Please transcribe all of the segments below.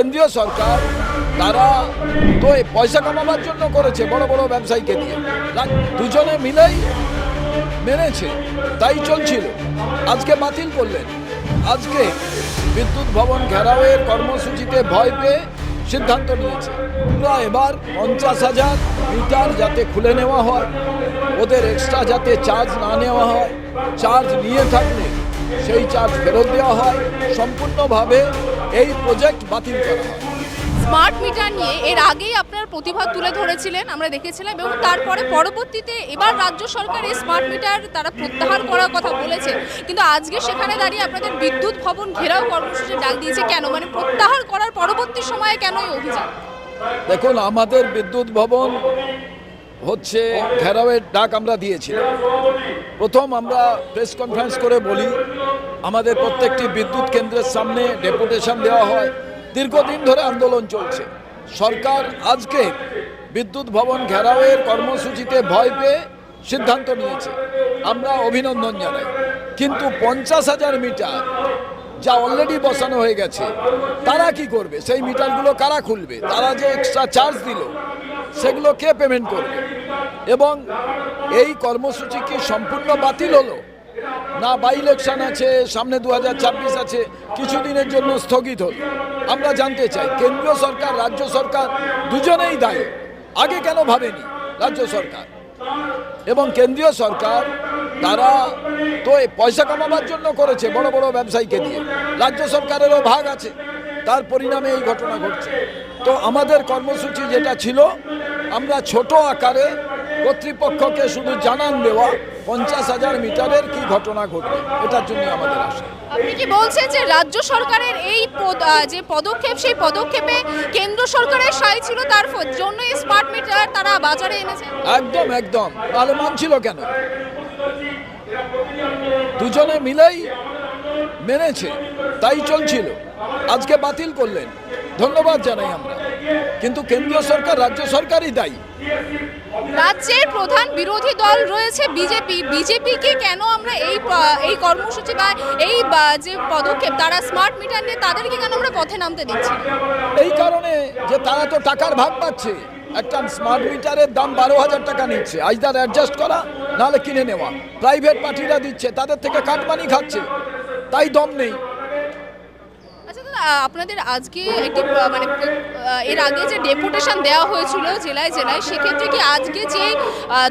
কেন্দ্রীয় সরকার তারা তো এই পয়সা কামাবার জন্য করেছে, বড় বড় ব্যবসায়ীকে দিয়ে দুজনে মিলেই মেনেছে, তাই চলছিল। আজকে বাতিল করলেন। আজকে বিদ্যুৎ ভবন ঘেরাওয়ের কর্মসূচিতে ভয় পেয়ে সিদ্ধান্ত নিয়েছে আমরা এবার 50,000 মিটার যাতে খুলে নেওয়া হয়, ওদের এক্সট্রা যাতে চার্জ না নেওয়া হয়, চার্জ নিয়ে থাকলে সেই চার্জ ফেরত দেওয়া হয়, সম্পূর্ণভাবে এই প্রজেক্ট বাতিল করা হয়। স্মার্ট মিটার নিয়ে এর আগেই আপনার প্রতিবাদ তুলে ধরেছিলেন, আমরা দেখেছিলাম, এবং তারপরে পরবর্তীতে এবার রাজ্য সরকার এই স্মার্ট মিটার তারা প্রত্যাহার করার কথা বলেছে, কিন্তু আজকে সেখানে দাঁড়িয়ে আপনাদের বিদ্যুৎ ভবন ঘেরাও কর্মসূচি ডাক দিয়েছে কেন? মানে প্রত্যাহার করার পরবর্তী সময়ে কেন এই অভিযান? দেখুন, আমাদের বিদ্যুৎ ভবন হচ্ছে ঘেরাওয়ের ডাক আমরা দিয়েছিলাম। প্রথম আমরা প্রেস কনফারেন্স করে বলি, আমাদের প্রত্যেকটি বিদ্যুৎ কেন্দ্রের সামনে ডেপুটেশন দেওয়া হয়, দীর্ঘদিন ধরে আন্দোলন চলছে। সরকার আজকে বিদ্যুৎ ভবন ঘেরাওয়ের কর্মসূচিতে ভয় পেয়ে সিদ্ধান্ত নিয়েছে, আমরা অভিনন্দন জানাই। কিন্তু 50,000 মিটার যা অলরেডি বসানো হয়ে গেছে, তারা কি করবে? সেই মিটারগুলো কারা খুলবে? তারা যে এক্সট্রা চার্জ দিল সেগুলো কে পেমেন্ট করবে? এবং এই কর্মসূচি কি সম্পূর্ণ বাতিল হলো না বাই ইলেকশন আছে, সামনে 2026 আছে, কিছুদিনের জন্য স্থগিত হলো? আমরা জানতে চাই। কেন্দ্রীয় সরকার রাজ্য সরকার দুজনেই দায়ী। আগে কেন ভাবেনি রাজ্য সরকার? এবং কেন্দ্রীয় সরকার তারা তো এই পয়সা কামাবার জন্য করেছে, বড় বড় ব্যবসায়ীকে দিয়ে। রাজ্য সরকারেরও ভাগ আছে, তার পরিণামে এই ঘটনা ঘটছে। তো আমাদের কর্মসূচি যেটা ছিল, আমরা ছোট আকারে কর্তৃপক্ষকে শুধু জানান দেওয়া 50,000 মিটারের কি ঘটনা ঘটবে, এটার জন্য আমাদের আশা। আপনি কি বলছেন যে রাজ্য সরকারের এই যে পদক্ষেপ, সেই পদক্ষেপে কেন্দ্র সরকারের সাই ছিল, তার জন্য এই স্মার্ট মিটার তারা বাজারে এনেছে? একদম একদম, তাহলে মানছিল কেন? দুজনে মিলেই মেনেছে, তাই চলছিল। আজকে বাতিল করলেন, ধন্যবাদ জানাই আমরা। কিন্তু কেন্দ্রীয় সরকার রাজ্য সরকারই দায়ী। রাজ্যের প্রধান বিরোধী দল রয়েছে বিজেপি। বিজেপিকে কেন আমরা এই কর্মসূচি বা এই যে পদক্ষেপ তারা স্মার্ট মিটার নিয়ে, তাদেরকে কেন আমরা পথে নামতে দিচ্ছি? এই কারণে যে তারা তো টাকার ভাগ পাচ্ছে। একটা স্মার্ট মিটারের দাম 12,000 টাকা নিচ্ছে, আইদার অ্যাডজাস্ট করা নাহলে কিনে নেওয়া। প্রাইভেট পার্টিরা দিচ্ছে, তাদের থেকে কাটমানি খাচ্ছে, তাই দম নেই। আচ্ছা দাদা, আপনাদের আজকে একটি মানে এর আগে যে ডেপুটেশন দেওয়া হয়েছিল জেলায় জেলায়, সেক্ষেত্রে কি আজকে যে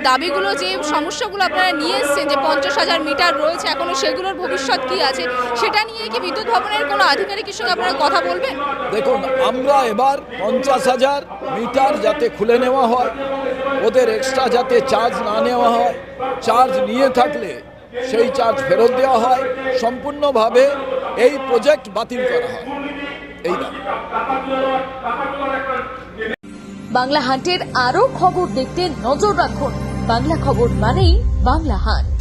দাবিগুলো, যে সমস্যাগুলো আপনারা নিয়ে এসছেন, যে 50,000 মিটার রয়েছে এখনো, সেগুলোর ভবিষ্যৎ কি আছে, সেটা নিয়ে কি বিদ্যুৎ ভবনের কোনো আধিকারিকের সঙ্গে আপনারা কথা বলবেন? দেখুন, আমরা এবার 50,000 মিটার যাতে খুলে নেওয়া হয়, ওদের এক্সট্রা যাতে চার্জ না নেওয়া হয়, চার্জ নিয়ে থাকলে সেই চার্জ ফেরত দেওয়া হয়, সম্পূর্ণভাবে এই প্রজেক্ট বাতিল করা হয়, এই দাবি। বাংলা হান্টের আরও খবর দেখতে নজর রাখুন। বাংলা খবর মানেই বাংলা হান্ট।